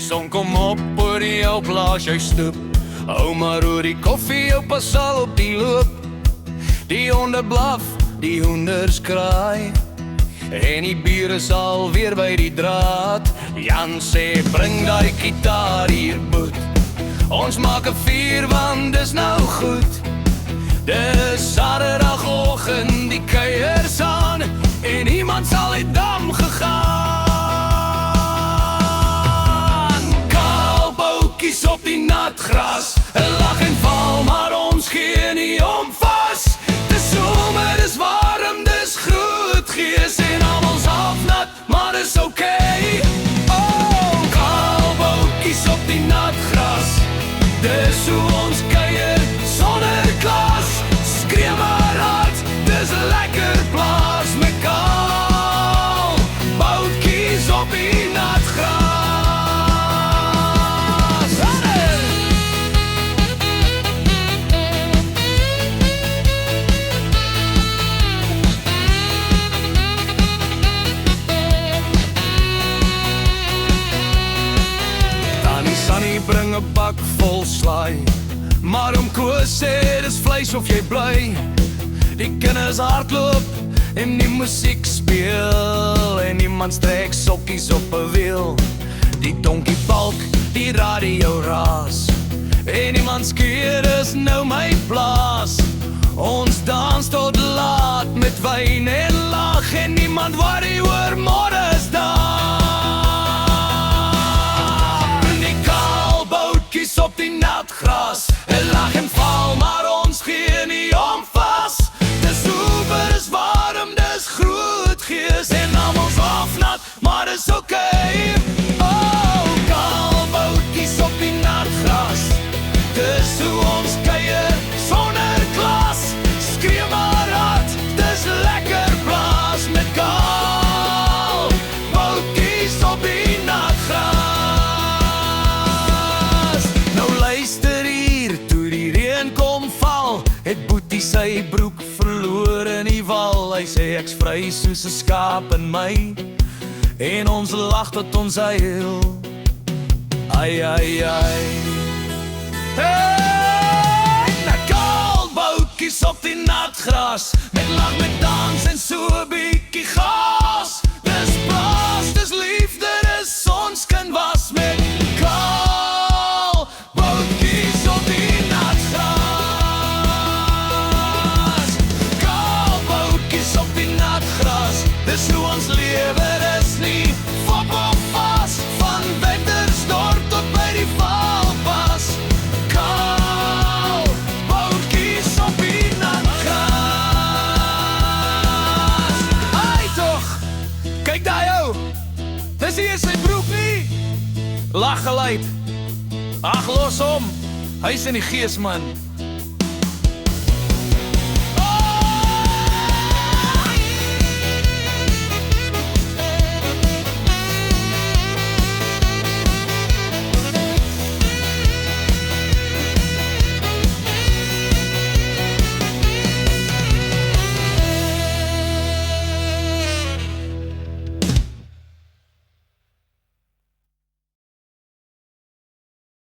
son kom op oor jou plaas jy stoep. Hou maar oor die koffie, jou pas al op die loop. Die honde blaf, die hoenders kraai, en die bier is al weer by die draad. Jan sê, bring die gitaar hier boet. Ons maak 'n vuur want dis nou goed. Dis Saterdagoggend, die kuiers aan, en iemand sal uit dam gegaan. Kaal boutjies op die nat gras, 'n lag en val, maar ons gee nie om vas. Dis somer, dis warm, dis groot gees, en almal's halfnat, maar dis okay. Oh, kaal boutjies op die nat gras, dis hoe ons kuier sonder klas. Skree maar hard, dis 'n lekker plaas met kaal boutjies op die nat gras. Tannie Sunny bring 'n bak vol slaai, maar om Koos sê, dis vleis of jy bly. Die kinders hardloop en die musiek speel, en iemand strek sokkies op 'n wiel. Die donkie balk, die radio raas, en iemand skeer, is nou my plaas. Ons dans tot laat met wyn en lag, en niemand worry oor môre'sdag. Die kaal boutjies op die nat gras, lag en val, maar ons gee nie om vas. Dis sober, dis warm, dis groot gees, en almal's halfnat, maar dis okay. Oh, kaal boutjies op die nat gras, dis hoe ons kuier sonder klas. Skree maar hard, dis lekker plaas met kaal boutjies op die nat gras. Nou luister hier, toe die reën kom val, het Boetie sy broek verloor in die wal. Hy sê ek's vry soos 'n skaap in my, en ons lag tot ons huil. Ai, ai, ai. Hey, na kaal boutjies op die nat gras, met lag, met dans en so 'n bietjie gas. Dis plaas, dis liefde, dis ons kan was met kaal boutjies op die nat gras. Kaal boutjies op die nat gras, dis hoe ons lewe, dis nie fop of vas. Van Wentersdorp tot by die Valpas, kaal boutjies op die nat gras. Ai toch, kyk daar jou, dis hier sy broek nie. Lach geluid, ag los hom, hy's in die gees man.